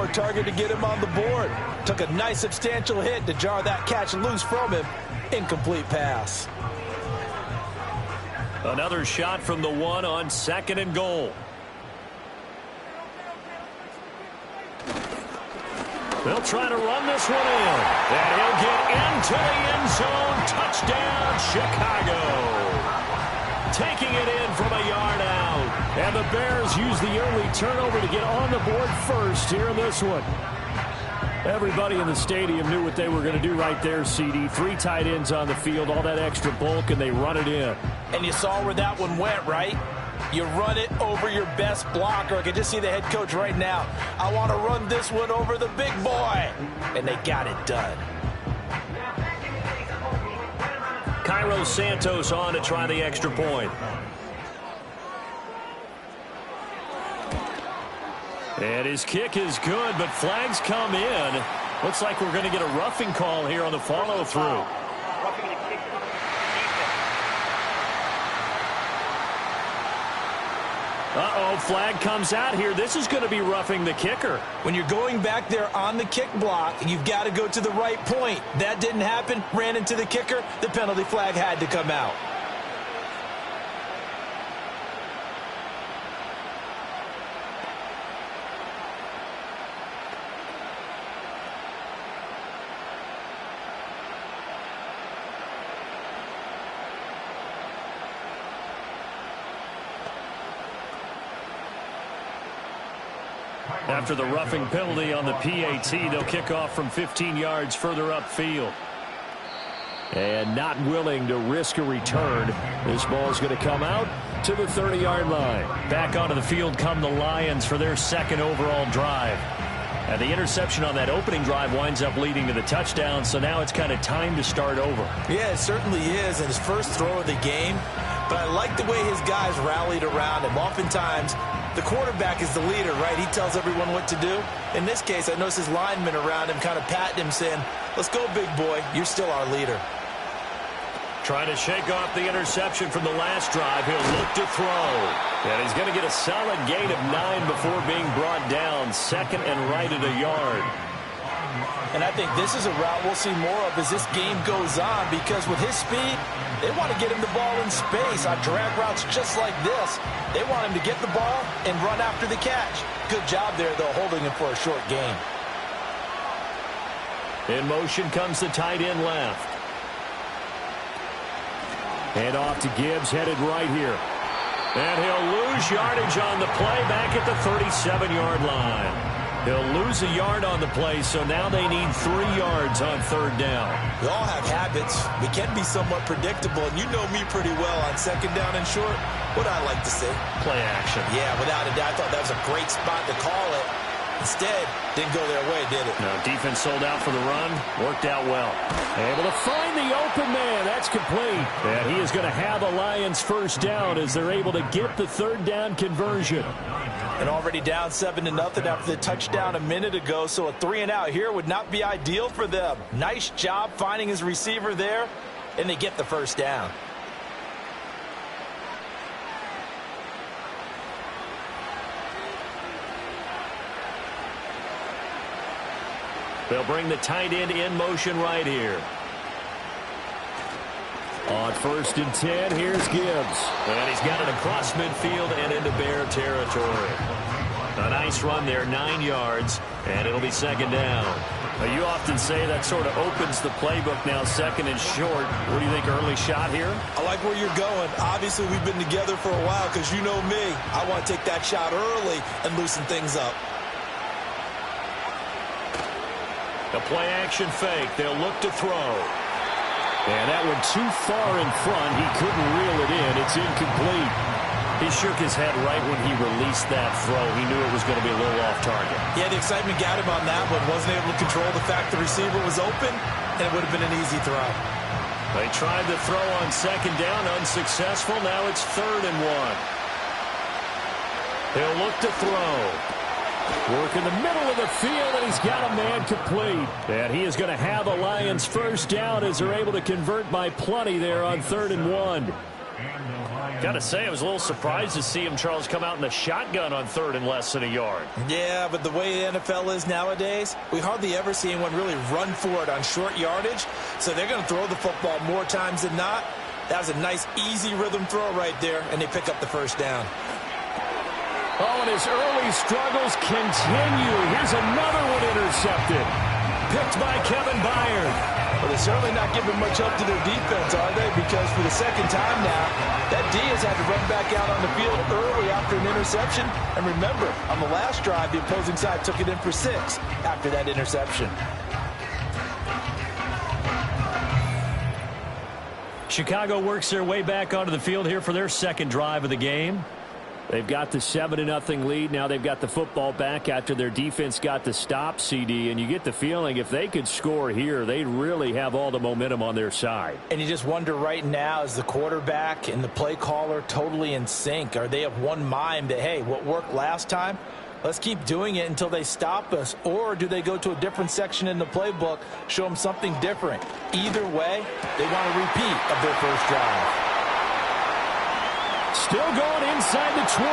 more target to get him on the board. Took a nice substantial hit to jar that catch loose from him. Incomplete pass. Another shot from the one on 2nd and goal. They'll try to run this one in. And he'll get into the end zone. Touchdown, Chicago. Taking it in from a yard out. And the Bears use the early turnover to get on the board first here in this one. Everybody in the stadium knew what they were going to do right there, CD. 3 tight ends on the field, all that extra bulk, and they run it in. And you saw where that one went, right? You run it over your best blocker. I can just see the head coach right now. I want to run this one over the big boy. And they got it done. Cairo Santos on to try the extra point. And his kick is good, but flags come in. Looks like we're going to get a roughing call here on the follow-through. Uh-oh, flag comes out here. This is going to be roughing the kicker. When you're going back there on the kick block, you've got to go to the right point. That didn't happen. Ran into the kicker. The penalty flag had to come out. After the roughing penalty on the PAT, they'll kick off from 15 yards further upfield. And not willing to risk a return. This ball's going to come out to the 30-yard line. Back onto the field come the Lions for their 2nd overall drive. And the interception on that opening drive winds up leading to the touchdown, so now it's kind of time to start over. Yeah, it certainly is, and his first throw of the game. But I like the way his guys rallied around him. Oftentimes, the quarterback is the leader, right? He tells everyone what to do. In this case, I noticed his linemen around him kind of patting him, saying, let's go, big boy. You're still our leader. Trying to shake off the interception from the last drive. He'll look to throw. And he's going to get a solid gain of 9 before being brought down. 2nd and right at a yard. And I think this is a route we'll see more of as this game goes on, because with his speed, they want to get him the ball in space on drag routes just like this. They want him to get the ball and run after the catch. Good job there, though, holding him for a short gain. In motion comes the tight end left. Hand off to Gibbs, headed right here. And he'll lose yardage on the play back at the 37-yard line. He'll lose a yard on the play, so now they need 3 yards on 3rd down. We all have habits. We can be somewhat predictable, and you know me pretty well on 2nd down and short. What I like to say? Play action. Yeah, without a doubt. I thought that was a great spot to call it. Instead, didn't go their way, did it? No, defense sold out for the run. Worked out well. Able to find the open man. That's complete. And he is going to have a Lions 1st down as they're able to get the 3rd down conversion. And already down 7-0 after the touchdown a minute ago, so a 3-and-out here would not be ideal for them. Nice job finding his receiver there, and they get the 1st down. They'll bring the tight end in motion right here. On 1st and 10, here's Gibbs. And he's got it across midfield and into Bear territory. A nice run there, 9 yards, and it'll be 2nd down. Now, you often say that sort of opens the playbook now, 2nd and short. What do you think, early shot here? I like where you're going. Obviously, we've been together for a while because you know me. I want to take that shot early and loosen things up. A play-action fake. They'll look to throw. And that one too far in front. He couldn't reel it in. It's incomplete. He shook his head right when he released that throw. He knew it was going to be a little off target. Yeah, the excitement got him on that one. Wasn't able to control the fact the receiver was open, and it would have been an easy throw. They tried the throw on 2nd down. Unsuccessful. Now it's 3rd and 1. He'll look to throw. Work in the middle of the field, and he's got a man complete. And he is going to have a Lions 1st down as they're able to convert by plenty there on 3rd and 1. Got to say, I was a little surprised to see him, Charles, come out in the shotgun on 3rd and less than a yard. Yeah, but the way the NFL is nowadays, we hardly ever see anyone really run for it on short yardage. So they're going to throw the football more times than not. That was a nice, easy rhythm throw right there, and they pick up the first down. Oh, and his early struggles continue. Here's another one intercepted. Picked by Kevin Byard. Well, they're certainly not giving much up to their defense, are they? Because for the second time now, that D has had to run back out on the field early after an interception. And remember, on the last drive, the opposing side took it in for 6 after that interception. Chicago works their way back onto the field here for their second drive of the game. They've got the 7-0 lead. Now they've got the football back after their defense got the stop, CD. And you get the feeling if they could score here, they'd really have all the momentum on their side. And you just wonder right now, is the quarterback and the play caller totally in sync? Are they of one mind that, hey, what worked last time, let's keep doing it until they stop us? Or do they go to a different section in the playbook, show them something different? Either way, they want a repeat of their first drive. Still going inside the 20.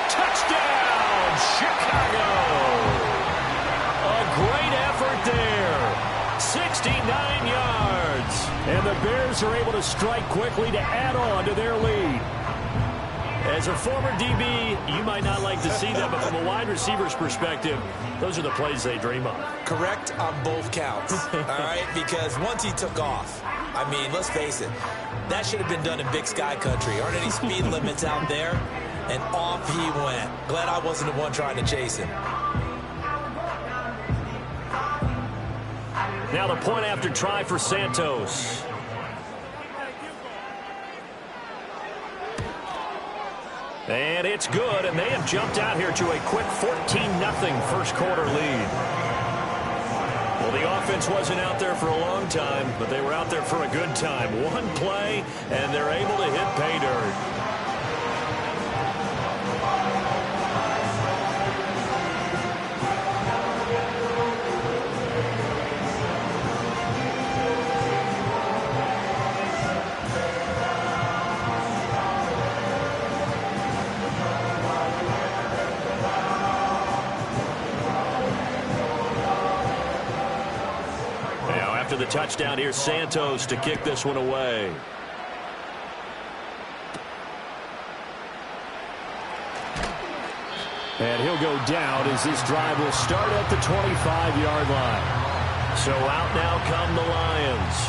Touchdown, Chicago. A great effort there. 69 yards. And the Bears are able to strike quickly to add on to their lead. As a former DB, you might not like to see that, but from a wide receiver's perspective, those are the plays they dream of. Correct on both counts, all right? Because once he took off, I mean, let's face it, that should have been done in Big Sky Country. Aren't any speed limits out there? And off he went. Glad I wasn't the one trying to chase him. Now the point after try for Santos. And it's good, and they have jumped out here to a quick 14-0 first quarter lead. Well, the offense wasn't out there for a long time, but they were out there for a good time. One play, and they're able to hit pay dirt. The touchdown here, Santos to kick this one away. And he'll go down as this drive will start at the 25-yard line. So out now come the Lions.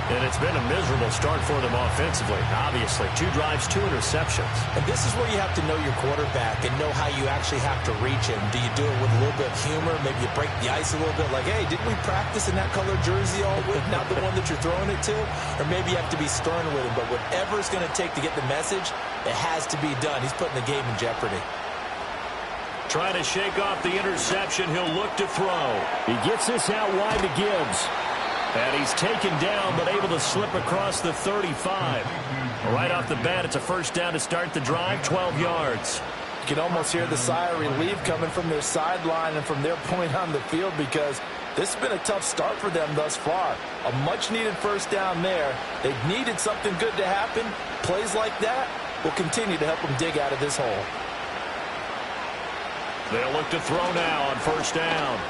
And it's been a miserable start for them offensively. Obviously, 2 drives, 2 interceptions. And this is where you have to know your quarterback and know how you actually have to reach him. Do you do it with a little bit of humor? Maybe you break the ice a little bit like, hey, didn't we practice in that color jersey all week? Not the one that you're throwing it to? Or maybe you have to be stern with him. But whatever it's going to take to get the message, it has to be done. He's putting the game in jeopardy. Trying to shake off the interception. He'll look to throw. He gets this out wide to Gibbs. And he's taken down, but able to slip across the 35. Right off the bat, it's a first down to start the drive, 12 yards. You can almost hear the sigh of relief coming from their sideline and from their point on the field because this has been a tough start for them thus far. A much-needed first down there. They've needed something good to happen. Plays like that will continue to help them dig out of this hole. They'll look to throw now on first down.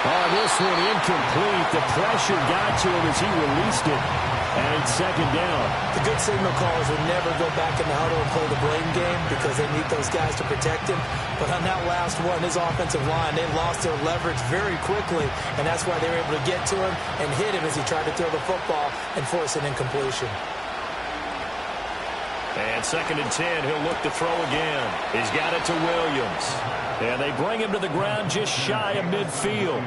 Oh, this one incomplete. The pressure got to him as he released it. And it's second down. The good signal callers will never go back in the huddle and play the blame game because they need those guys to protect him. But on that last one, his offensive line, they lost their leverage very quickly. And that's why they were able to get to him and hit him as he tried to throw the football and force an incompletion. And second and 10, he'll look to throw again. He's got it to Williams. And they bring him to the ground just shy of midfield.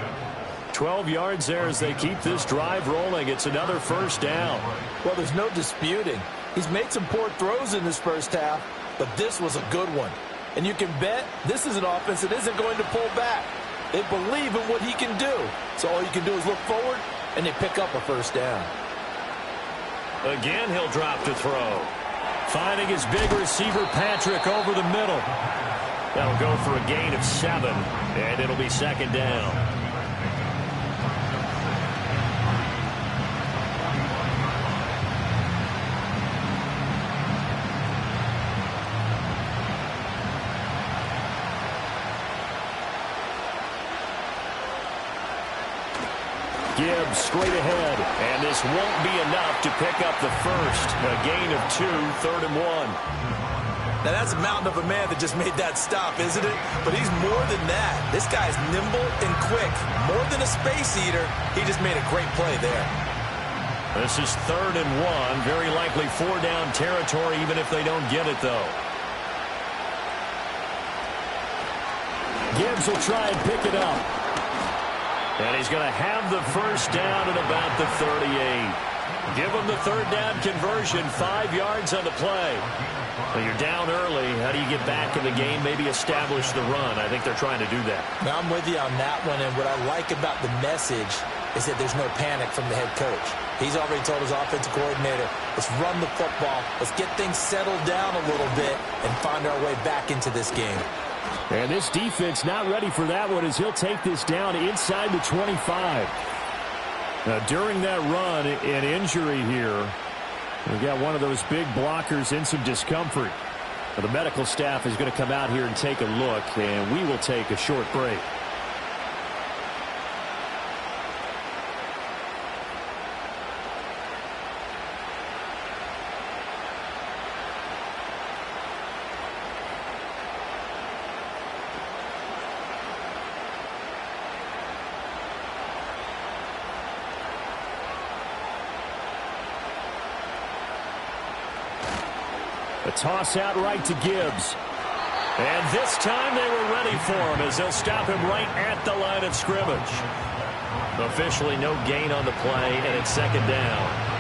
12 yards there as they keep this drive rolling. It's another first down. Well, there's no disputing. He's made some poor throws in this first half, but this was a good one. And you can bet this is an offense that isn't going to pull back. They believe in what he can do. So all you can do is look forward, and they pick up a first down. Again, he'll drop to throw. Finding his big receiver, Patrick, over the middle. That'll go for a gain of 7, and it'll be second down. Gibbs straight ahead. And this won't be enough to pick up the first. A gain of 2, 3rd and 1. Now, that's a mountain of a man that just made that stop, isn't it? But he's more than that. This guy's nimble and quick. More than a space eater, he just made a great play there. This is 3rd and 1. Very likely 4-down territory, even if they don't get it, though. Gibbs will try and pick it up. And he's going to have the first down at about the 38. Give him the 3rd down conversion, 5 yards on the play. Well, you're down early. How do you get back in the game? Maybe establish the run. I think they're trying to do that. Now, I'm with you on that one, and what I like about the message is that there's no panic from the head coach. He's already told his offensive coordinator, let's run the football, let's get things settled down a little bit and find our way back into this game. And this defense not ready for that one as he'll take this down inside the 25. Now, during that run, an injury here. We got one of those big blockers in some discomfort. The medical staff is going to come out here and take a look, and we will take a short break. A toss out right to Gibbs. And this time they were ready for him as they'll stop him right at the line of scrimmage. Officially no gain on the play, and it's 2nd down.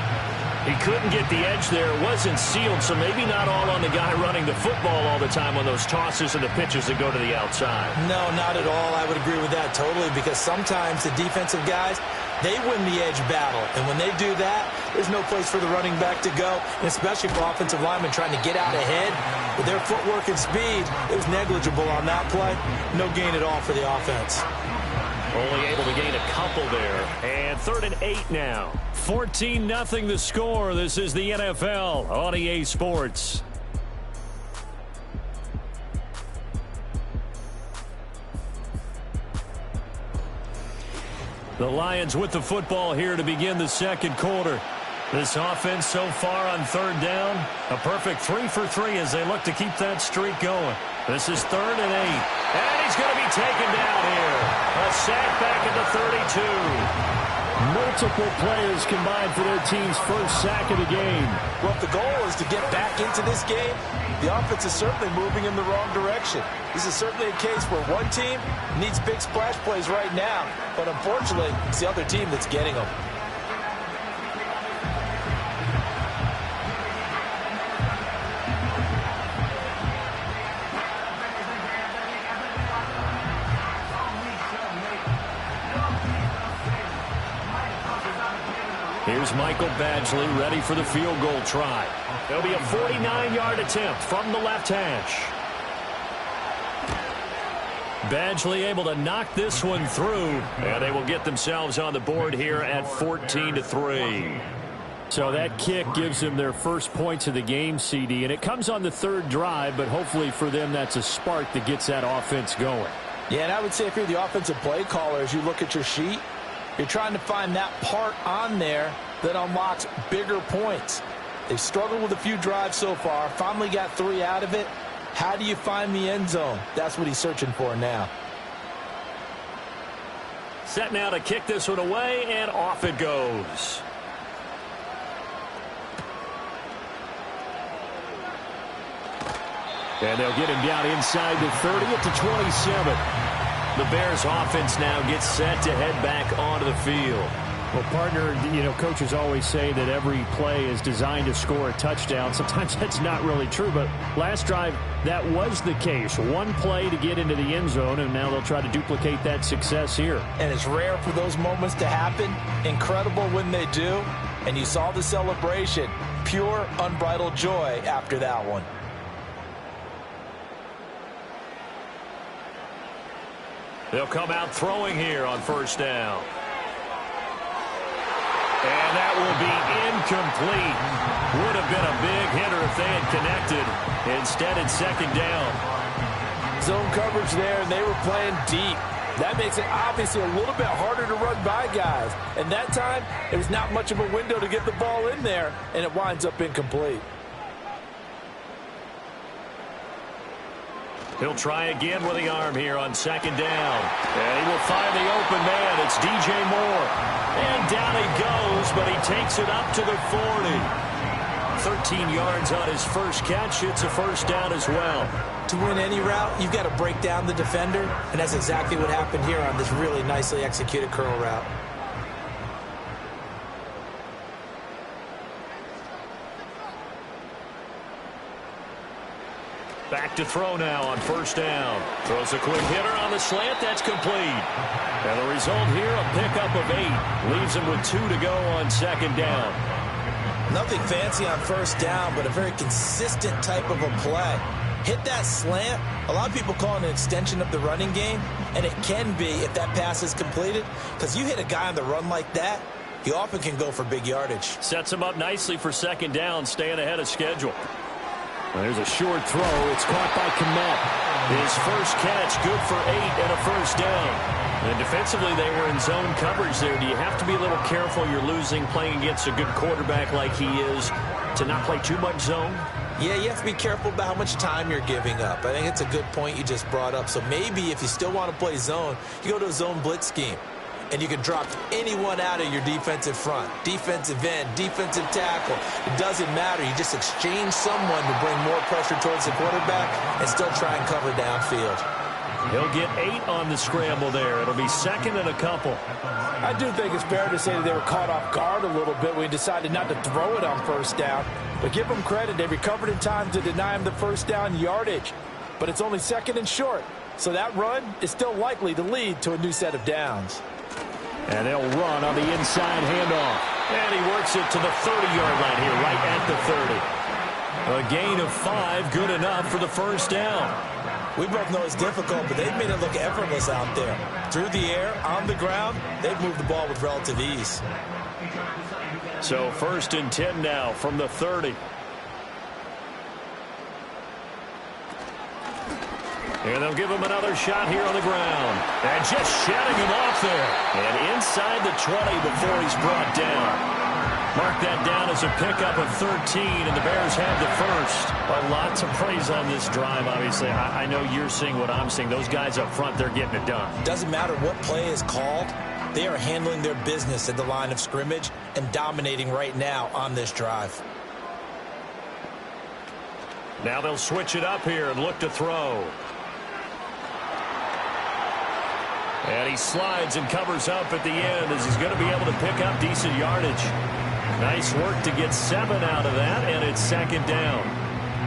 He couldn't get the edge there. It wasn't sealed, so maybe not all on the guy running the football all the time on those tosses and the pitches that go to the outside. No, not at all. I would agree with that totally, because sometimes the defensive guys, they win the edge battle. And when they do that, there's no place for the running back to go, and especially for offensive linemen trying to get out ahead. With their footwork and speed, it was negligible on that play. No gain at all for the offense. Only able to gain a couple there. And 3rd and 8 now. 14-0 the score. This is the NFL on EA Sports. The Lions with the football here to begin the 2nd quarter. This offense so far on 3rd down, a perfect 3 for 3 as they look to keep that streak going. This is 3rd and 8. And he's going to be taken down here. A sack back at the 32. Multiple players combined for their team's first sack of the game. Well, if the goal is to get back into this game, the offense is certainly moving in the wrong direction. This is certainly a case where one team needs big splash plays right now, but unfortunately, it's the other team that's getting them. Here's Michael Badgley ready for the field goal try. There'll be a 49-yard attempt from the left hash. Badgley able to knock this one through, and they will get themselves on the board here at 14-3. So that kick gives them their first points of the game, CD, and it comes on the 3rd drive, but hopefully for them that's a spark that gets that offense going. Yeah, and I would say if you're the offensive play caller, as you look at your sheet, you're trying to find that part on there that unlocks bigger points. They've struggled with a few drives so far, finally got 3 out of it. How do you find the end zone? That's what he's searching for now. Set now to kick this one away, and off it goes. And they'll get him down inside the 30 at the 27. The Bears offense now gets set to head back onto the field. Well, partner, you know, coaches always say that every play is designed to score a touchdown. Sometimes that's not really true, but last drive, that was the case. One play to get into the end zone, and now they'll try to duplicate that success here. And it's rare for those moments to happen. Incredible when they do. And you saw the celebration. Pure, unbridled joy after that one. They'll come out throwing here on 1st down. And that will be incomplete. Would have been a big hitter if they had connected. Instead, it's 2nd down. Zone coverage there, and they were playing deep. That makes it obviously a little bit harder to run by guys. And that time, there was not much of a window to get the ball in there, and it winds up incomplete. He'll try again with the arm here on second down. And he will find the open man. It's DJ Moore. And down he goes, but he takes it up to the 40. 13 yards on his first catch. It's a first down as well. To win any route, you've got to break down the defender, and that's exactly what happened here on this really nicely executed curl route. Back to throw now on first down. Throws a quick hitter on the slant. That's complete. And the result here, a pickup of 8. Leaves him with 2 to go on second down. Nothing fancy on first down, but a very consistent type of a play. Hit that slant. A lot of people call it an extension of the running game, and it can be if that pass is completed, because you hit a guy on the run like that, he often can go for big yardage. Sets him up nicely for second down, staying ahead of schedule. Well, there's a short throw. It's caught by Kmet. His first catch, good for 8 and a first down. And defensively, they were in zone coverage there. Do you have to be a little careful? You're losing, playing against a good quarterback like he is, to not play too much zone? Yeah, you have to be careful about how much time you're giving up. I think it's a good point you just brought up. So maybe if you still want to play zone, you go to a zone blitz scheme. And you can drop anyone out of your defensive front. Defensive end, defensive tackle. It doesn't matter. You just exchange someone to bring more pressure towards the quarterback and still try and cover downfield. He'll get 8 on the scramble there. It'll be second and a couple. I do think it's fair to say that they were caught off guard a little bit when he decided not to throw it on first down. But give them credit. They recovered in time to deny him the first down yardage. But it's only second and short. So that run is still likely to lead to a new set of downs. And they'll run on the inside handoff. And he works it to the 30-yard line here, right at the 30. A gain of 5, good enough for the first down. We both know it's difficult, but they've made it look effortless out there. Through the air, on the ground, they've moved the ball with relative ease. So first and 10 now from the 30. And they'll give him another shot here on the ground. And just shutting him off there. And inside the 20 before he's brought down. Mark that down as a pickup of 13, and the Bears have the first. A lot to praise on this drive, obviously. I know you're seeing what I'm seeing. Those guys up front, they're getting it done. Doesn't matter what play is called. They are handling their business at the line of scrimmage and dominating right now on this drive. Now they'll switch it up here and look to throw. And he slides and covers up at the end as he's going to be able to pick up decent yardage. Nice work to get 7 out of that, and it's second down.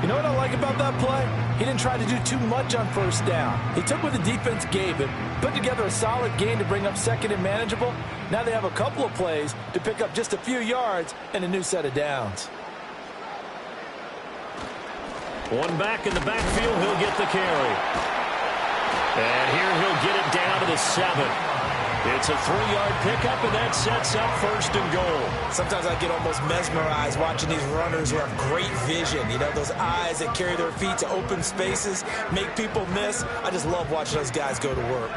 You know what I like about that play? He didn't try to do too much on first down. He took what the defense gave him, put together a solid gain to bring up second and manageable. Now they have a couple of plays to pick up just a few yards and a new set of downs. One back in the backfield, he'll get the carry. And here he'll get it down to the 7. It's a 3-yard pickup, and that sets up first and goal. Sometimes I get almost mesmerized watching these runners who have great vision. You know, those eyes that carry their feet to open spaces, make people miss. I just love watching those guys go to work.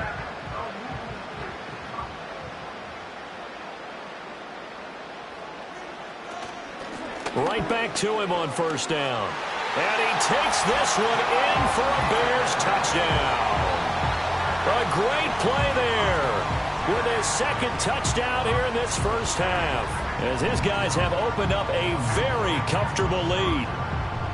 Right back to him on first down. And he takes this one in for a Bears touchdown. A great play there with his second touchdown here in this first half, as his guys have opened up a very comfortable lead.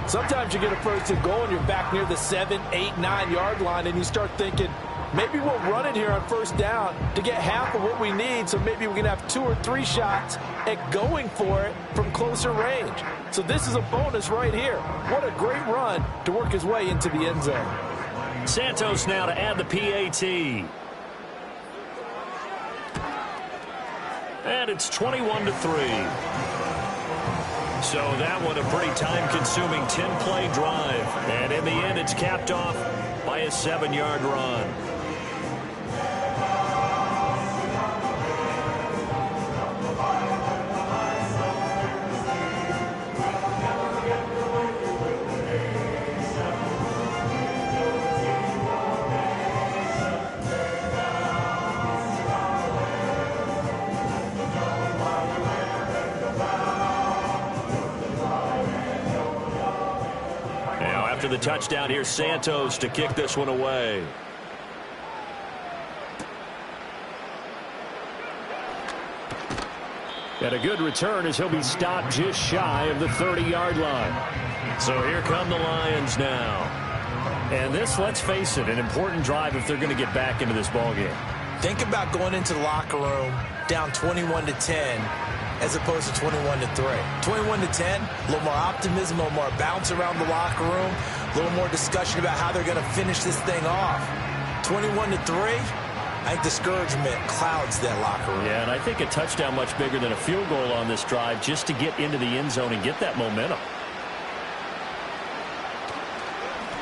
Sometimes you get a first and goal and you're back near the 7, 8, 9 yard line and you start thinking, maybe we'll run it here on first down to get half of what we need, so maybe we can have 2 or 3 shots at going for it from closer range. So this is a bonus right here. What a great run to work his way into the end zone. Santos now to add the PAT. And it's 21-3. So that one a pretty time-consuming 10-play drive. And in the end, it's capped off by a 7-yard run. after the touchdown. Here's Santos to kick this one away. And a good return as he'll be stopped just shy of the 30-yard line. So here come the Lions now. And this, let's face it, an important drive if they're going to get back into this ballgame. Think about going into the locker room down 21-10 as opposed to 21-3. 21-10, a little more optimism, a little more bounce around the locker room, a little more discussion about how they're going to finish this thing off. 21-3, I think discouragement clouds that locker room. Yeah, and I think a touchdown much bigger than a field goal on this drive just to get into the end zone and get that momentum.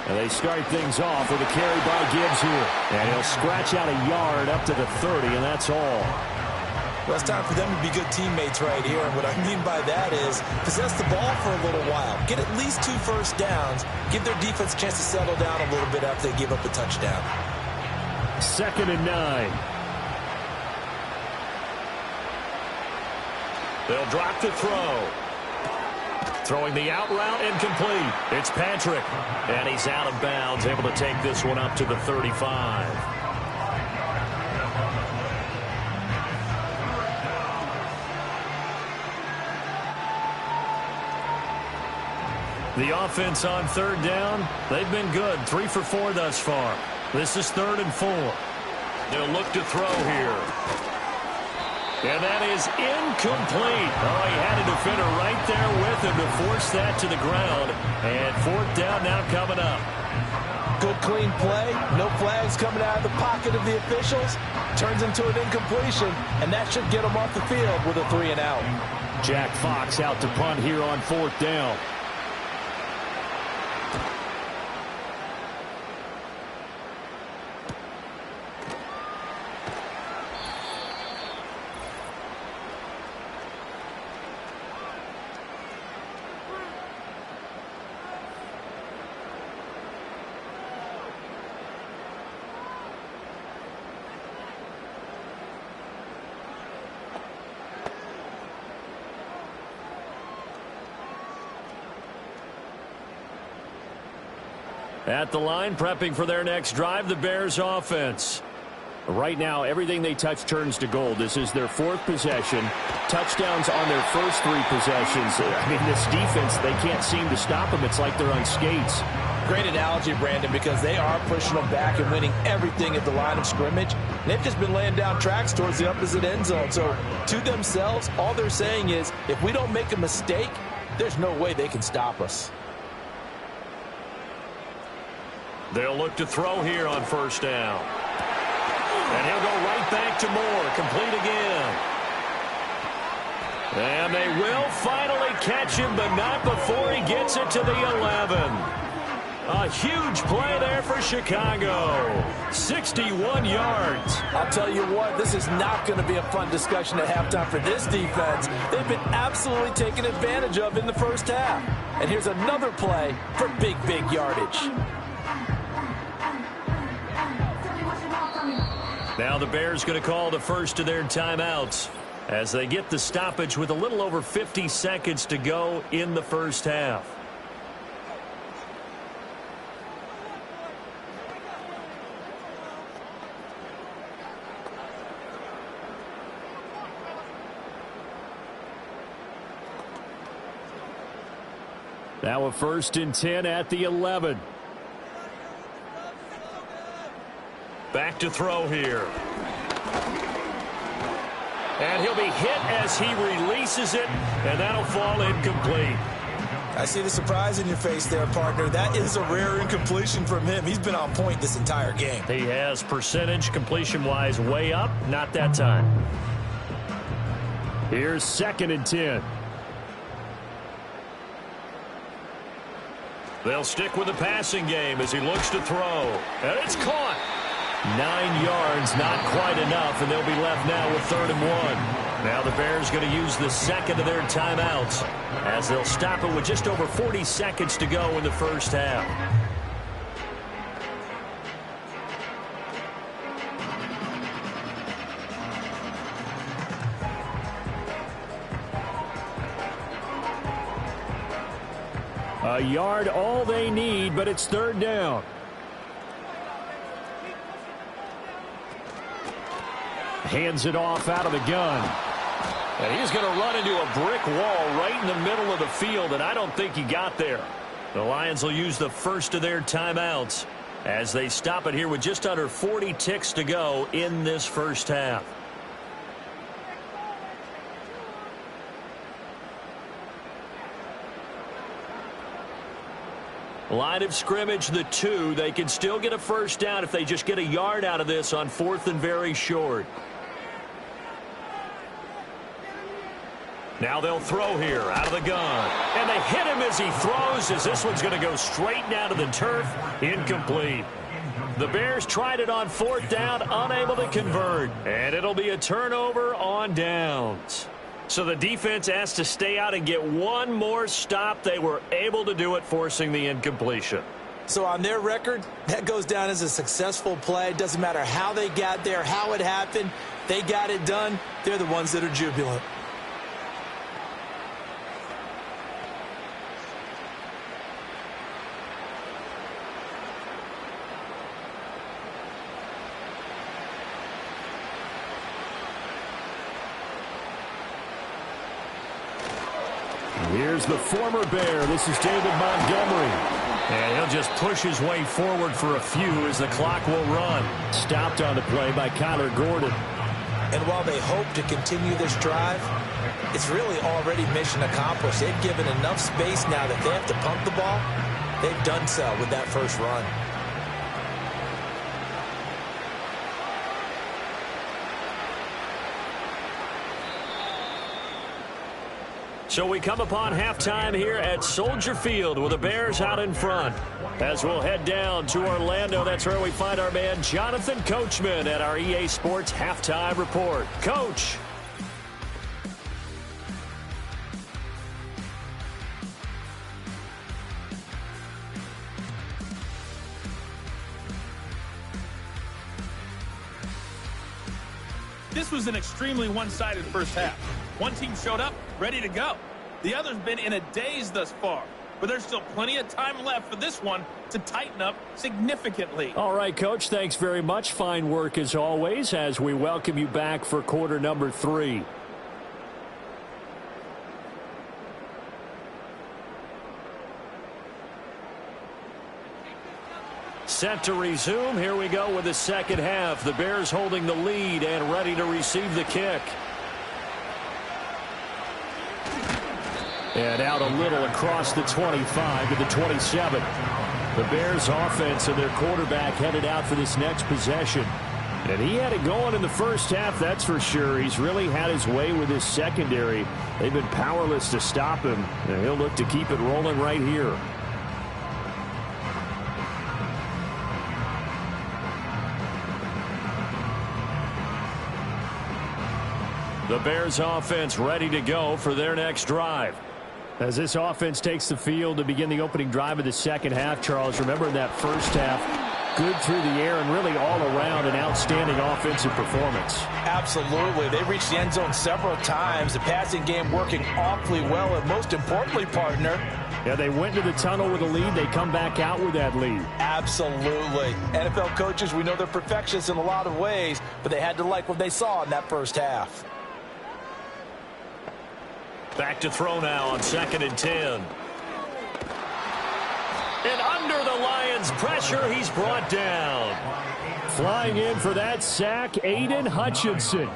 And they start things off with a carry by Gibbs here. And he'll scratch out a yard up to the 30, and that's all. Well, it's time for them to be good teammates right here. And what I mean by that is possess the ball for a little while. Get at least 2 first downs. Give their defense a chance to settle down a little bit after they give up a touchdown. 2nd and 9. They'll drop the throw. Throwing the out route, incomplete. It's Patrick. And he's out of bounds, able to take this one up to the 35. The offense on 3rd down, they've been good. 3 for 4 thus far. This is 3rd and 4. They'll look to throw here. And that is incomplete. Oh, he had a defender right there with him to force that to the ground. And 4th down now coming up. Good clean play. No flags coming out of the pocket of the officials. Turns into an incompletion, and that should get them off the field with a 3 and out. Jack Fox out to punt here on 4th down. At the line, prepping for their next drive, the Bears offense. Right now, everything they touch turns to gold. This is their 4th possession. Touchdowns on their first 3 possessions. I mean, this defense, they can't seem to stop them. It's like they're on skates. Great analogy, Brandon, because they are pushing them back and winning everything at the line of scrimmage. And they've just been laying down tracks towards the opposite end zone. So, to themselves, all they're saying is, if we don't make a mistake, there's no way they can stop us. They'll look to throw here on 1st down. And he'll go right back to Moore. Complete again. And they will finally catch him, but not before he gets it to the 11. A huge play there for Chicago. 61 yards. I'll tell you what, this is not going to be a fun discussion at halftime for this defense. They've been absolutely taken advantage of in the first half. And here's another play for big, big yardage. Now the Bears going to call the first of their timeouts as they get the stoppage with a little over 50 seconds to go in the first half. Now a 1st and 10 at the 11. Back to throw here. And he'll be hit as he releases it, and that'll fall incomplete. I see the surprise in your face there, partner. That is a rare incompletion from him. He's been on point this entire game. He has percentage completion-wise way up, not that time. Here's 2nd and 10. They'll stick with the passing game as he looks to throw. And it's caught. 9 yards, not quite enough, and they'll be left now with 3rd and 1. Now the Bears going to use the second of their timeouts as they'll stop it with just over 40 seconds to go in the first half. A yard all they need, but it's third down. Hands it off out of the gun. And he's going to run into a brick wall right in the middle of the field, and I don't think he got there. The Lions will use the first of their timeouts as they stop it here with just under 40 ticks to go in this first half. Line of scrimmage, the 2. They can still get a first down if they just get a yard out of this on 4th and very short. Now they'll throw here out of the gun. And they hit him as he throws, as this one's going to go straight down to the turf. Incomplete. The Bears tried it on 4th down, unable to convert. And it'll be a turnover on downs. So the defense has to stay out and get one more stop. They were able to do it, forcing the incompletion. So on their record, that goes down as a successful play. It doesn't matter how they got there, how it happened. They got it done. They're the ones that are jubilant. Here's the former Bear. This is David Montgomery. And he'll just push his way forward for a few as the clock will run. Stopped on the play by Kyler Gordon. And while they hope to continue this drive, it's really already mission accomplished. They've given enough space now that they have to pump the ball. They've done so with that first run. So we come upon halftime here at Soldier Field with the Bears out in front. As we'll head down to Orlando, that's where we find our man Jonathan Coachman at our EA Sports Halftime Report. Coach. This was an extremely one-sided first half. One team showed up, ready to go. The other's been in a daze thus far, but there's still plenty of time left for this one to tighten up significantly. All right, Coach, thanks very much. Fine work as always as we welcome you back for quarter number 3. Set to resume. Here we go with the second half. The Bears holding the lead and ready to receive the kick. And out a little across the 25 to the 27. The Bears offense and their quarterback headed out for this next possession. And he had it going in the first half, that's for sure. He's really had his way with his secondary. They've been powerless to stop him. And he'll look to keep it rolling right here. The Bears offense ready to go for their next drive. As this offense takes the field to begin the opening drive of the second half, Charles, remember in that first half, good through the air and really all around an outstanding offensive performance. Absolutely. They reached the end zone several times. The passing game working awfully well, and most importantly, partner, yeah, they went into the tunnel with a lead. They come back out with that lead. Absolutely. NFL coaches, we know they're perfectionists in a lot of ways, but they had to like what they saw in that first half. Back to throw now on 2nd and 10. And under the Lions' pressure, he's brought down. Flying in for that sack, Aiden Hutchinson.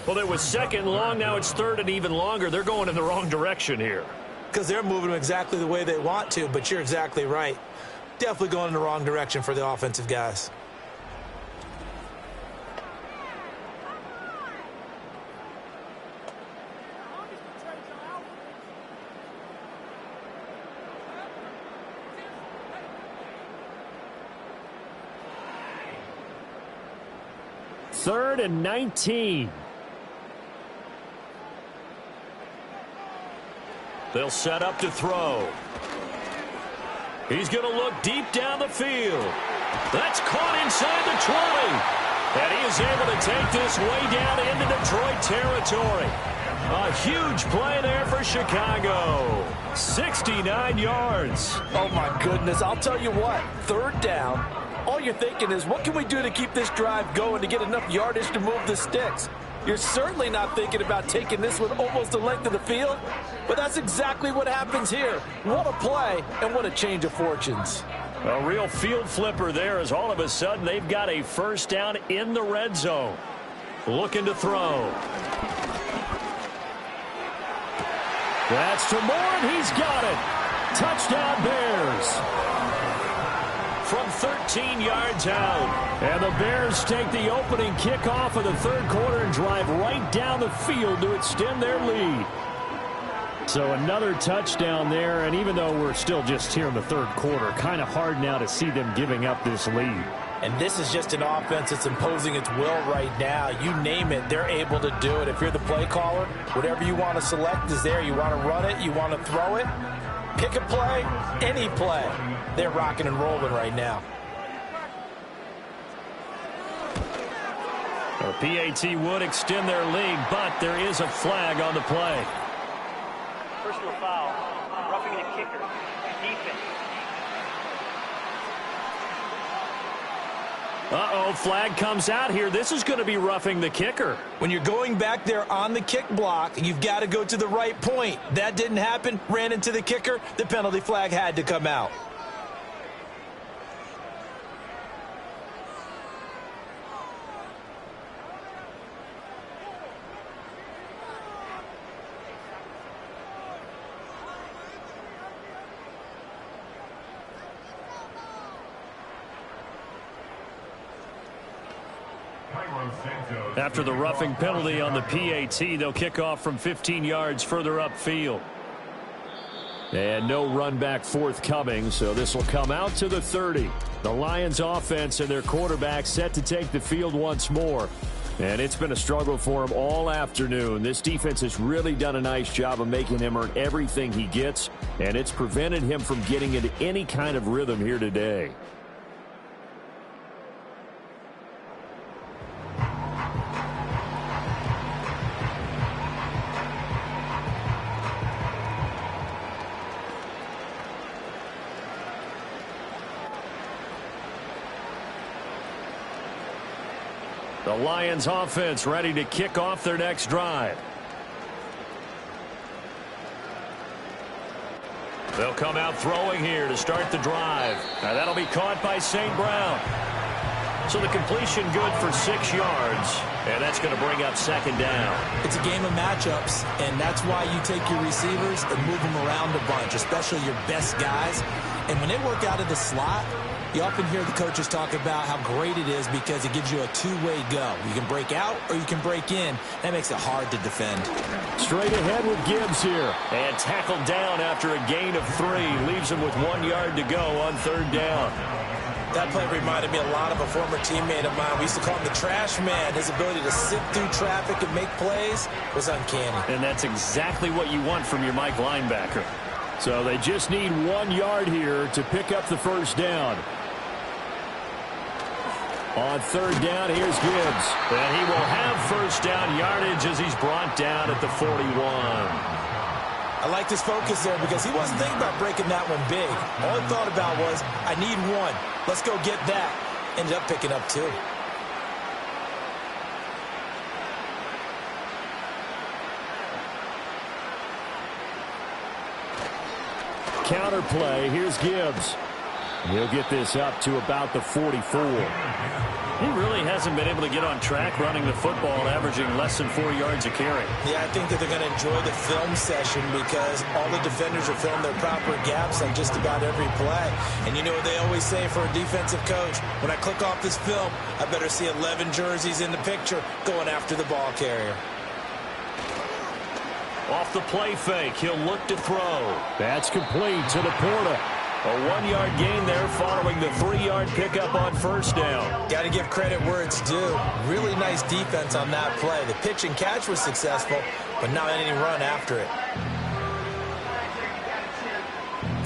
Well, it was 2nd and long. Now it's 3rd and even longer. They're going in the wrong direction here. Because they're moving them exactly the way they want to, but you're exactly right. Definitely going in the wrong direction for the offensive guys. Third and 19. They'll set up to throw. He's going to look deep down the field. That's caught inside the 20. And he is able to take this way down into Detroit territory. A huge play there for Chicago. 69 yards. Oh, my goodness. I'll tell you what, third down, all you're thinking is, what can we do to keep this drive going to get enough yardage to move the sticks? You're certainly not thinking about taking this one almost the length of the field, but that's exactly what happens here. What a play, and what a change of fortunes. A real field flipper there, as all of a sudden they've got a first down in the red zone. Looking to throw. That's to Moore, and he's got it. Touchdown Bears. From 13 yards out. And the Bears take the opening kickoff of the third quarter and drive right down the field to extend their lead. So another touchdown there, and even though we're still just here in the third quarter, kind of hard now to see them giving up this lead. And this is just an offense that's imposing its will right now. You name it, they're able to do it. If you're the play caller, whatever you want to select is there. You want to run it, you want to throw it, pick a play, any play. They're rocking and rolling right now. The PAT would extend their lead, but there is a flag on the play. Personal foul, roughing the kicker, defense. Uh-oh, flag comes out here. This is going to be roughing the kicker. When you're going back there on the kick block, you've got to go to the right point. That didn't happen, ran into the kicker. The penalty flag had to come out. After the roughing penalty on the PAT, they'll kick off from 15 yards further upfield. And no run back forthcoming, so this will come out to the 30. The Lions offense and their quarterback set to take the field once more. And it's been a struggle for him all afternoon. This defense has really done a nice job of making him earn everything he gets, and it's prevented him from getting into any kind of rhythm here today. The Lions offense ready to kick off their next drive. They'll come out throwing here to start the drive. Now that'll be caught by St. Brown. So the completion good for 6 yards, and that's going to bring up second down. It's a game of matchups, and that's why you take your receivers and move them around a bunch, especially your best guys. And when they work out of the slot, you often hear the coaches talk about how great it is because it gives you a two-way go. You can break out or you can break in. That makes it hard to defend. Straight ahead with Gibbs here. And tackled down after a gain of 3. Leaves him with 1 yard to go on third down. That play reminded me a lot of a former teammate of mine. We used to call him the trash man. His ability to sift through traffic and make plays was uncanny. And that's exactly what you want from your Mike linebacker. So they just need 1 yard here to pick up the first down. On third down, here's Gibbs. And he will have first down yardage as he's brought down at the 41. I like his focus there because he wasn't thinking about breaking that one big. All he thought about was, I need 1. Let's go get that. Ended up picking up 2. Counter play. Here's Gibbs. He'll get this up to about the 44. He really hasn't been able to get on track running the football, averaging less than 4 yards a carry. Yeah, I think that they're going to enjoy the film session because all the defenders are filming their proper gaps on just about every play. And you know what they always say for a defensive coach? When I click off this film, I better see 11 jerseys in the picture going after the ball carrier. Off the play fake, he'll look to throw. That's complete to Laporta. A 1 yard gain there following the 3 yard pickup on first down. Got to give credit where it's due. Really nice defense on that play. The pitch and catch was successful, but not any run after it.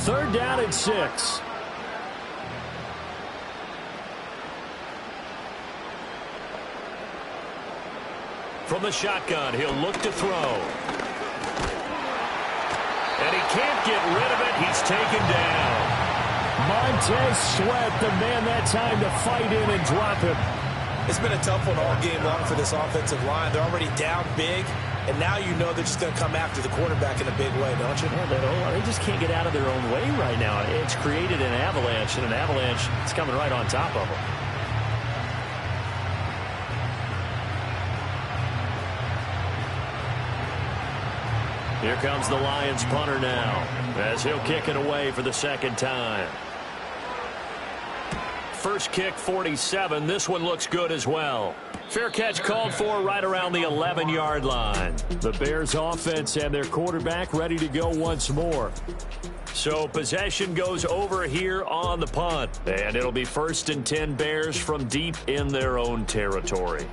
Third down and 6. From the shotgun, he'll look to throw. And he can't get rid of it. He's taken down. Montez Sweat, the man that time to fight in and drop him. It's been a tough one all game long for this offensive line. They're already down big, and now you know they're just going to come after the quarterback in a big way, don't you? Yeah, they just can't get out of their own way right now. It's created an avalanche, and an avalanche is coming right on top of them. Here comes the Lions punter now, as he'll kick it away for the second time. First kick, 47. This one looks good as well. Fair catch called for right around the 11-yard line. The Bears offense and their quarterback ready to go once more. So possession goes over here on the punt. And it'll be 1st and 10 Bears from deep in their own territory.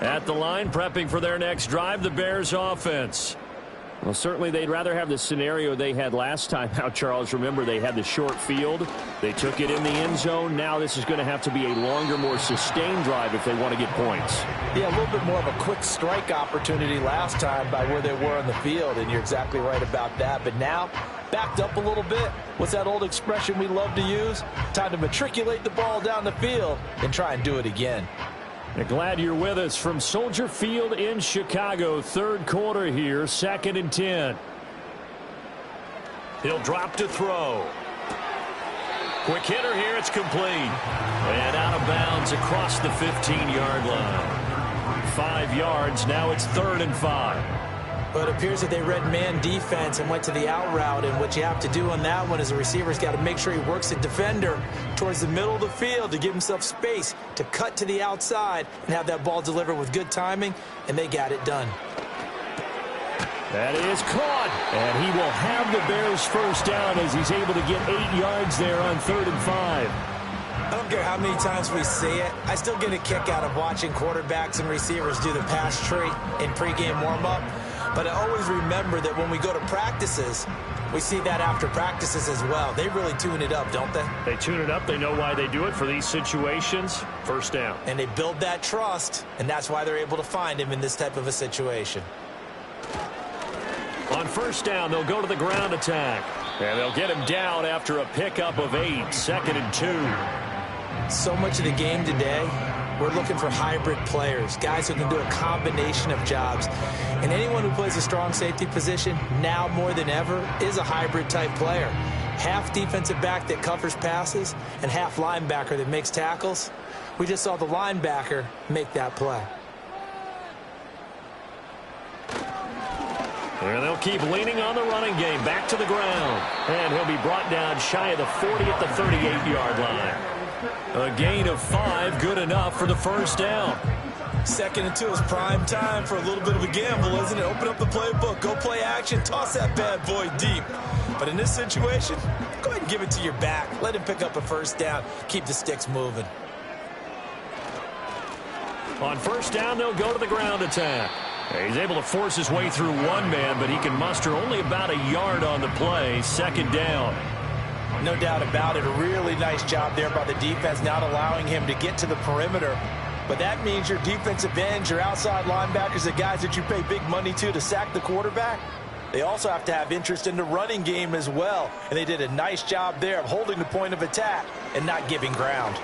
At the line, prepping for their next drive, the Bears offense. Well, certainly they'd rather have the scenario they had last time out, Charles. Remember, they had the short field. They took it in the end zone. Now this is going to have to be a longer, more sustained drive if they want to get points. Yeah, a little bit more of a quick strike opportunity last time by where they were on the field, and you're exactly right about that. But now, backed up a little bit. What's that old expression we love to use? Time to matriculate the ball down the field and try and do it again. Glad you're with us from Soldier Field in Chicago. Third quarter here, 2nd and 10. He'll drop to throw. Quick hitter here, it's complete. And out of bounds across the 15-yard line. 5 yards, now it's 3rd and 5. But it appears that they read man defense and went to the out route, and what you have to do on that one is the receiver's got to make sure he works the defender towards the middle of the field to give himself space to cut to the outside and have that ball delivered with good timing, and they got it done. That is caught, and he will have the Bears first down as he's able to get 8 yards there on 3rd and 5. I don't care how many times we see it. I still get a kick out of watching quarterbacks and receivers do the pass tree in pregame warm-up. But I always remember that when we go to practices, we see that after practices as well. They really tune it up, don't they? They tune it up. They know why they do it for these situations. First down. And they build that trust, and that's why they're able to find him in this type of a situation. On first down, they'll go to the ground attack. And they'll get him down after a pickup of 8, 2nd and 2. So much of the game today, we're looking for hybrid players, guys who can do a combination of jobs. And anyone who plays a strong safety position, now more than ever, is a hybrid type player. Half defensive back that covers passes and half linebacker that makes tackles. We just saw the linebacker make that play. And they'll keep leaning on the running game. Back to the ground. And he'll be brought down shy of the 40 at the 38-yard line. A gain of 5, good enough for the first down. 2nd and 2 is prime time for a little bit of a gamble, isn't it? Open up the playbook, go play action, toss that bad boy deep. But in this situation, go ahead and give it to your back. Let him pick up a first down. Keep the sticks moving. On first down, they'll go to the ground attack. He's able to force his way through one man, but he can muster only about a yard on the play. 2nd down. No doubt about it. A really nice job there by the defense, not allowing him to get to the perimeter. But that means your defensive ends, your outside linebackers, the guys that you pay big money to sack the quarterback, they also have to have interest in the running game as well. And they did a nice job there of holding the point of attack and not giving ground.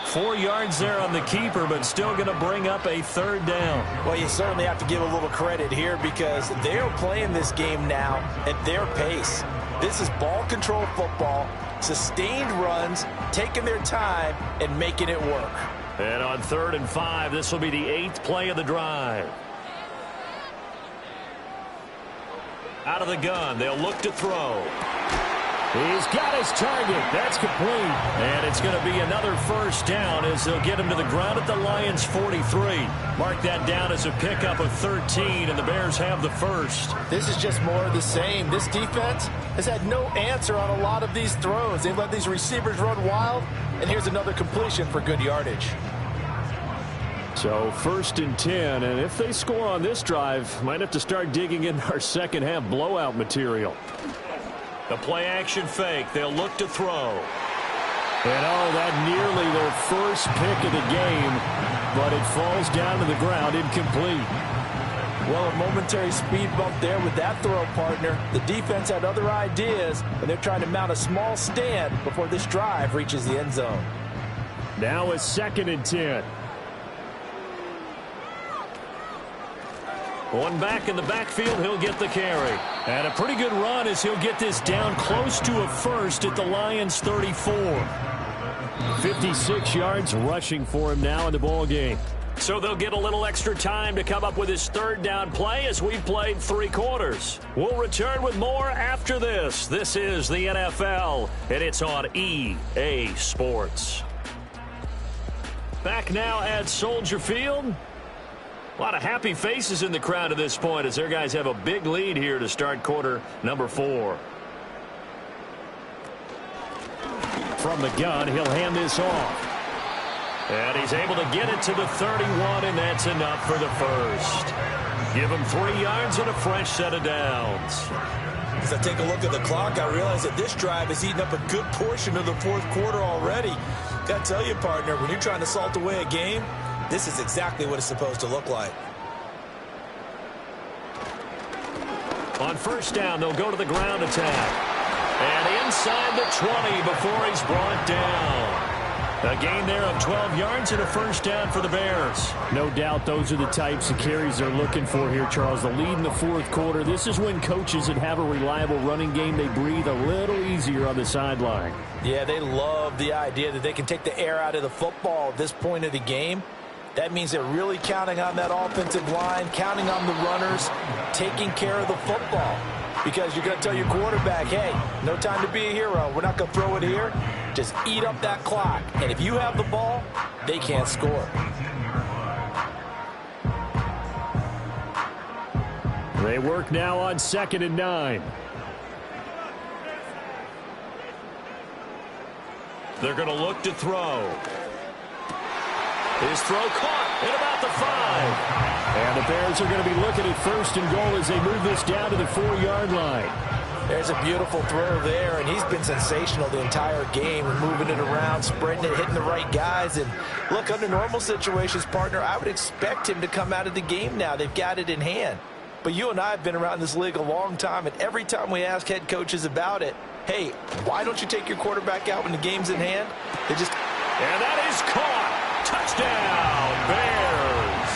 4 yards there on the keeper, but still going to bring up a 3rd down. Well, you certainly have to give a little credit here because they're playing this game now at their pace. This is ball control football, sustained runs, taking their time, and making it work. And on 3rd and 5, this will be the 8th play of the drive. Out of the gun, they'll look to throw. He's got his target. That's complete. And it's going to be another first down as they'll get him to the ground at the Lions' 43. Mark that down as a pickup of 13, and the Bears have the first. This is just more of the same. This defense has had no answer on a lot of these throws. They've let these receivers run wild, and here's another completion for good yardage. So 1st and 10, and if they score on this drive, might have to start digging in our second half blowout material. The play-action fake. They'll look to throw. And that nearly their first pick of the game, but it falls down to the ground incomplete. Well, a momentary speed bump there with that throw, partner. The defense had other ideas, and they're trying to mount a small stand before this drive reaches the end zone. Now it's 2nd and 10. One back in the backfield, he'll get the carry. And a pretty good run as he'll get this down close to a first at the Lions' 34. 56 yards rushing for him now in the ball game. So they'll get a little extra time to come up with his 3rd down play as we've played 3 quarters. We'll return with more after this. This is the NFL, and it's on EA Sports. Back now at Soldier Field. A lot of happy faces in the crowd at this point as their guys have a big lead here to start quarter number 4. From the gun, he'll hand this off. And he's able to get it to the 31, and that's enough for the first. Give him 3 yards and a fresh set of downs. As I take a look at the clock, I realize that this drive has eaten up a good portion of the 4th quarter already. Got to tell you, partner, when you're trying to salt away a game, this is exactly what it's supposed to look like. On 1st down, they'll go to the ground attack. And inside the 20 before he's brought down. A gain there of 12 yards and a first down for the Bears. No doubt those are the types of carries they're looking for here, Charles. The lead in the 4th quarter. This is when coaches that have a reliable running game, they breathe a little easier on the sideline. Yeah, they love the idea that they can take the air out of the football at this point of the game. That means they're really counting on that offensive line, counting on the runners, taking care of the football. Because you're going to tell your quarterback, hey, no time to be a hero. We're not going to throw it here. Just eat up that clock. And if you have the ball, they can't score. They work now on 2nd and 9. They're going to look to throw. His throw caught at about the 5. And the Bears are going to be looking at 1st and goal as they move this down to the 4-yard line. There's a beautiful throw there, and he's been sensational the entire game, moving it around, spreading it, hitting the right guys. And look, under normal situations, partner, I would expect him to come out of the game now. They've got it in hand. But you and I have been around this league a long time, and every time we ask head coaches about it, hey, why don't you take your quarterback out when the game's in hand? They just... And that is caught. Touchdown, Bears.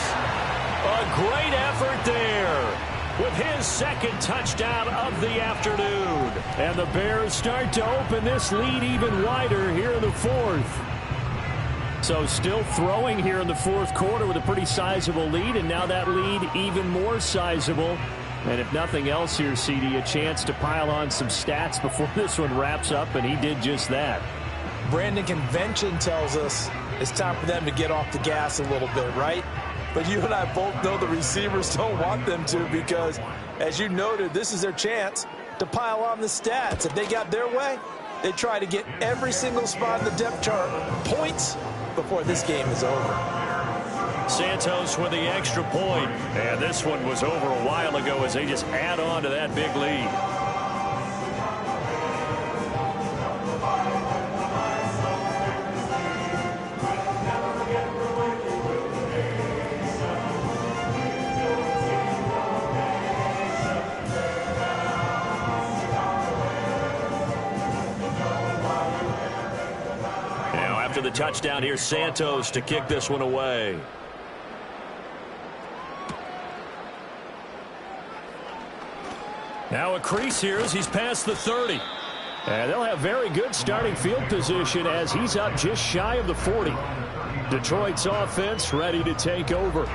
A great effort there with his 2nd touchdown of the afternoon. And the Bears start to open this lead even wider here in the 4th. So still throwing here in the 4th quarter with a pretty sizable lead, and now that lead even more sizable. And if nothing else here, CD, a chance to pile on some stats before this one wraps up, and he did just that. Brandon, convention tells us it's time for them to get off the gas a little bit, right? But you and I both know the receivers don't want them to, because, as you noted, this is their chance to pile on the stats. If they got their way, they try to get every single spot in the depth chart points before this game is over. Santos with the extra point. And this one was over a while ago as they just add on to that big lead. After the touchdown, here's Santos to kick this one away. Now a crease here as he's past the 30. And they'll have very good starting field position as he's up just shy of the 40. Detroit's offense ready to take over.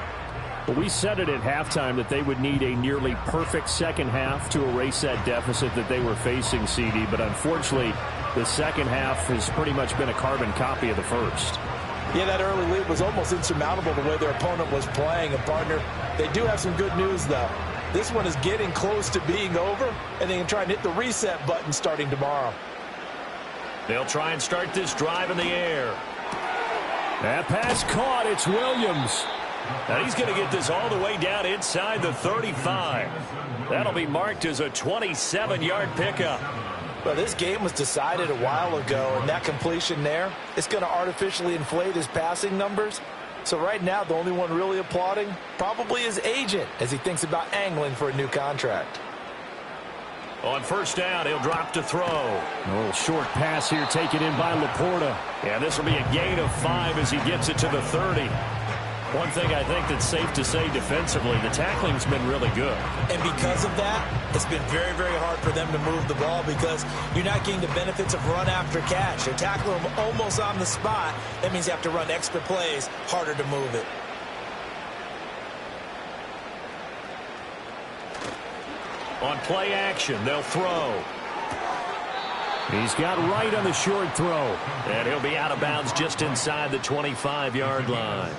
But we said it at halftime that they would need a nearly perfect second half to erase that deficit that they were facing, CD. But unfortunately, the second half has pretty much been a carbon copy of the first. Yeah, that early lead was almost insurmountable the way their opponent was playing. And, partner, they do have some good news, though. This one is getting close to being over, and they can try and hit the reset button starting tomorrow. They'll try and start this drive in the air. That pass caught. It's Williams. And he's going to get this all the way down inside the 35. That'll be marked as a 27-yard pickup. Well, this game was decided a while ago, and that completion there is going to artificially inflate his passing numbers. So right now, the only one really applauding probably his agent as he thinks about angling for a new contract. On first down, he'll drop to throw. A little short pass here taken in by Laporta. And this will be a gain of 5 as he gets it to the 30. One thing I think that's safe to say defensively, the tackling's been really good. And because of that, it's been very, very hard for them to move the ball because you're not getting the benefits of run after catch. They're tackling them almost on the spot. That means you have to run extra plays, harder to move it. On play action, they'll throw. He's got right on the short throw. And he'll be out of bounds just inside the 25-yard line.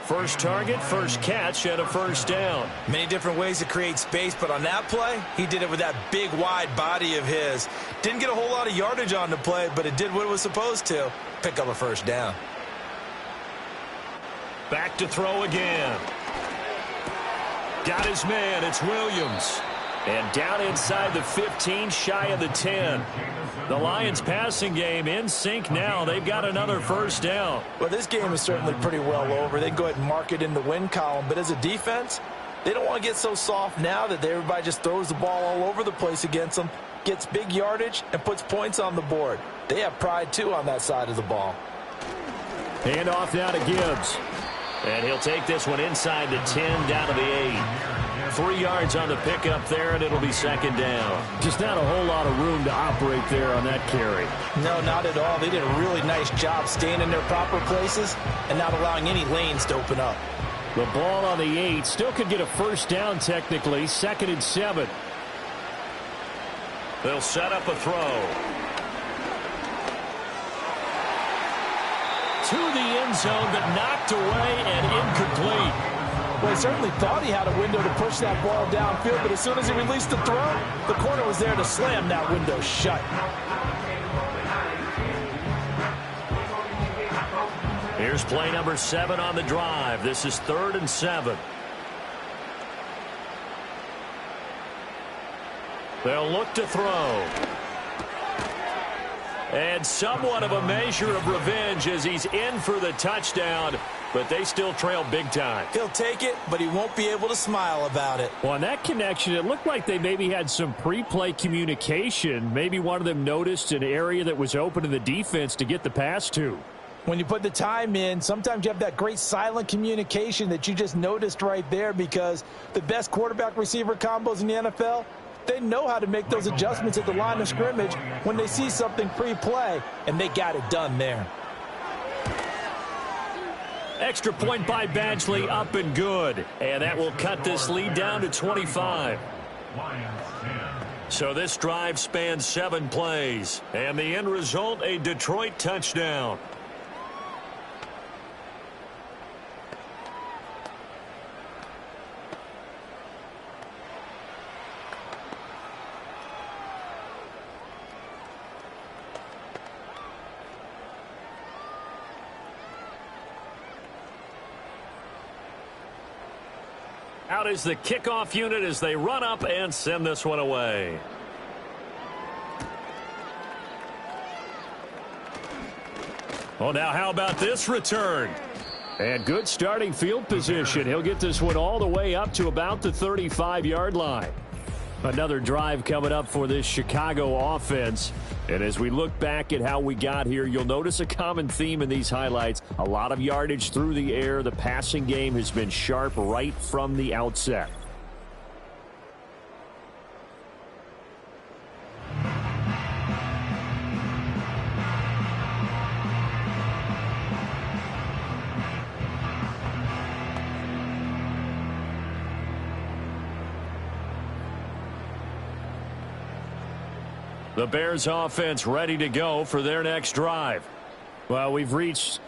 First target, first catch, and a first down. Many different ways to create space, but on that play, he did it with that big, wide body of his. Didn't get a whole lot of yardage on the play, but it did what it was supposed to. Pick up a first down. Back to throw again. Got his man. It's Williams. And down inside the 15, shy of the 10. The Lions passing game in sync now. They've got another first down. Well, this game is certainly pretty well over. They can go ahead and mark it in the win column. But as a defense, they don't want to get so soft now that everybody just throws the ball all over the place against them, gets big yardage, and puts points on the board. They have pride, too, on that side of the ball. Hand off now to Gibbs. And he'll take this one inside the 10, down to the 8. 3 yards on the pickup there, and it'll be second down. Just not a whole lot of room to operate there on that carry. No, not at all. They did a really nice job staying in their proper places and not allowing any lanes to open up. The ball on the 8 still could get a first down technically. 2nd and 7. They'll set up a throw. To the end zone, but knocked away and incomplete. Well, he certainly thought he had a window to push that ball downfield, but as soon as he released the throw, the corner was there to slam that window shut. Here's play number 7 on the drive. This is 3rd and 7. They'll look to throw. And somewhat of a measure of revenge as he's in for the touchdown, but they still trail big time. He'll take it, but he won't be able to smile about it. Well, on that connection, it looked like they maybe had some pre-play communication. Maybe one of them noticed an area that was open in the defense to get the pass to. When you put the time in, sometimes you have that great silent communication that you just noticed right there, because the best quarterback-receiver combos in the NFL, they know how to make those adjustments at the line of scrimmage when they see something pre-play, and they got it done there. Extra point by Badgley, up and good. And that will cut this lead down to 25. So this drive spans 7 plays. And the end result, a Detroit touchdown. Out is the kickoff unit as they run up and send this one away. Well, now how about this return? And good starting field position. He'll get this one all the way up to about the 35-yard line. Another drive coming up for this Chicago offense. And as we look back at how we got here, you'll notice a common theme in these highlights. A lot of yardage through the air. The passing game has been sharp right from the outset. The Bears offense ready to go for their next drive. Well, we've reached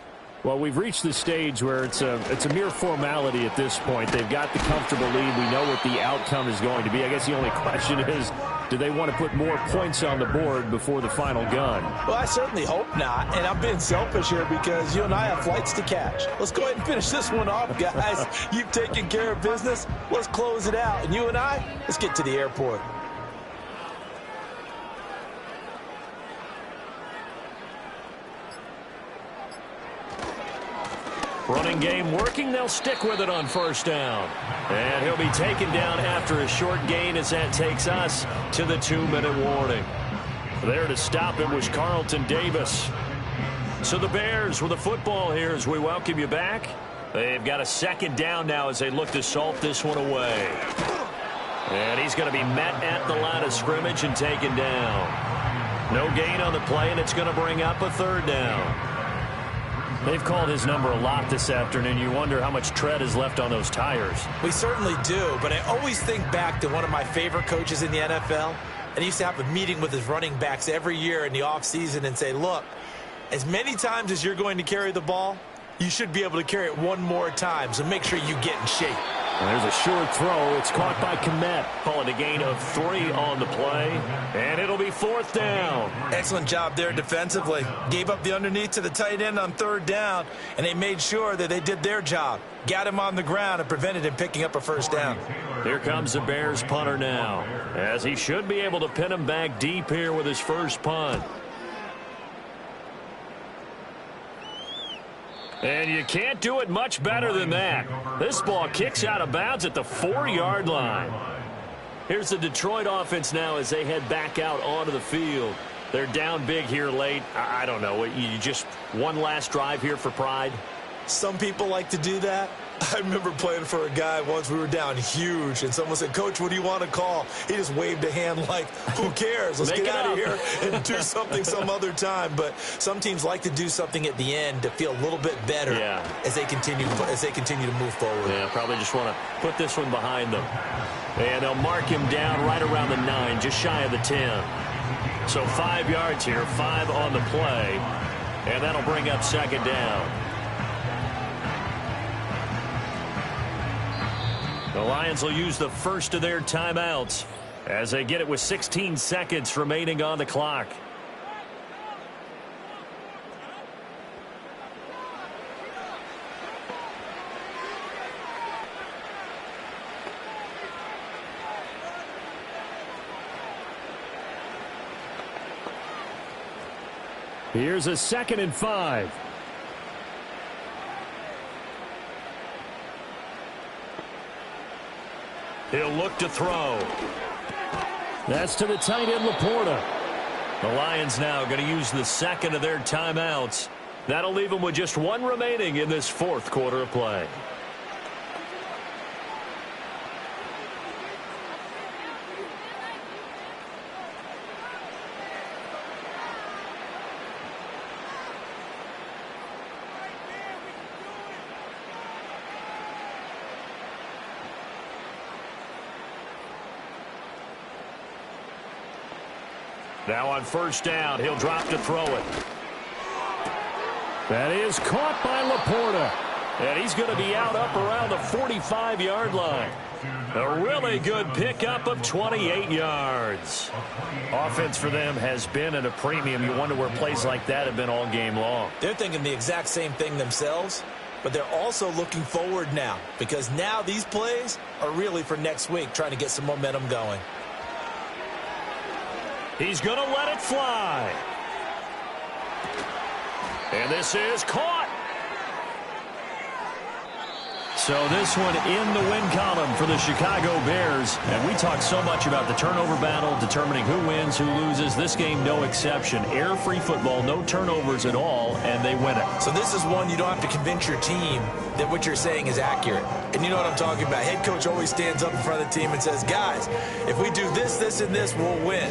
the stage where it's a mere formality at this point. They've got the comfortable lead. We know what the outcome is going to be. I guess the only question is, do they want to put more points on the board before the final gun? Well, I certainly hope not, and I'm being selfish here because you and I have flights to catch. Let's go ahead and finish this one off, guys. You've taken care of business. Let's close it out, and you and I, let's get to the airport. Running game working. They'll stick with it on first down. And he'll be taken down after a short gain as that takes us to the 2-minute warning. There to stop him was Carlton Davis. So the Bears with the football here as we welcome you back. They've got a second down now as they look to salt this one away. And he's going to be met at the line of scrimmage and taken down. No gain on the play, and it's going to bring up a third down. They've called his number a lot this afternoon. You wonder how much tread is left on those tires. We certainly do, but I always think back to one of my favorite coaches in the NFL. And he used to have a meeting with his running backs every year in the offseason and say, look, as many times as you're going to carry the ball, you should be able to carry it one more time, so make sure you get in shape. And there's a short throw. It's caught by Kmet. Calling a gain of 3 on the play, and it'll be fourth down. Excellent job there defensively. Gave up the underneath to the tight end on third down, and they made sure that they did their job. Got him on the ground and prevented him picking up a first down. Here comes the Bears punter now, as he should be able to pin him back deep here with his first punt. And you can't do it much better than that. This ball kicks out of bounds at the 4-yard line. Here's the Detroit offense now as they head back out onto the field. They're down big here late. I don't know. You just one last drive here for pride? Some people like to do that. I remember playing for a guy once. We were down huge, and someone said, Coach, what do you want to call? He just waved a hand like, who cares? Let's get out of here and do something some other time. But some teams like to do something at the end to feel a little bit better as they continue to move forward. Yeah, probably just want to put this one behind them. And they'll mark him down right around the 9, just shy of the 10. So 5 yards here, 5 on the play, and that'll bring up second down. The Lions will use the first of their timeouts as they get it with 16 seconds remaining on the clock. Here's a 2nd and 5. He'll look to throw. That's to the tight end, Laporta. The Lions now going to use the second of their timeouts. That'll leave them with just 1 remaining in this 4th quarter of play. Now on first down, he'll drop to throw it. That is caught by Laporta. And he's going to be out up around the 45-yard line. A really good pickup of 28 yards. Offense for them has been at a premium. You wonder where plays like that have been all game long. They're thinking the exact same thing themselves, but they're also looking forward now because now these plays are really for next week, trying to get some momentum going. He's going to let it fly. And this is caught. So this one in the win column for the Chicago Bears. And we talk so much about the turnover battle, determining who wins, who loses. This game, no exception. Air-free football, no turnovers at all, and they win it. So this is one you don't have to convince your team that what you're saying is accurate. And you know what I'm talking about. Head coach always stands up in front of the team and says, guys, if we do this, this, and this, we'll win.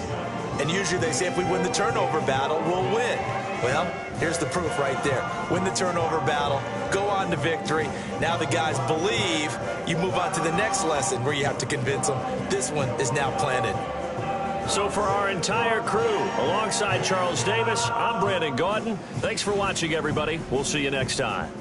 And usually they say if we win the turnover battle, we'll win. Well, here's the proof right there. Win the turnover battle, go on to victory. Now the guys believe. You move on to the next lesson where you have to convince them. This one is now planted. So for our entire crew, alongside Charles Davis, I'm Brandon Gaudin. Thanks for watching, everybody. We'll see you next time.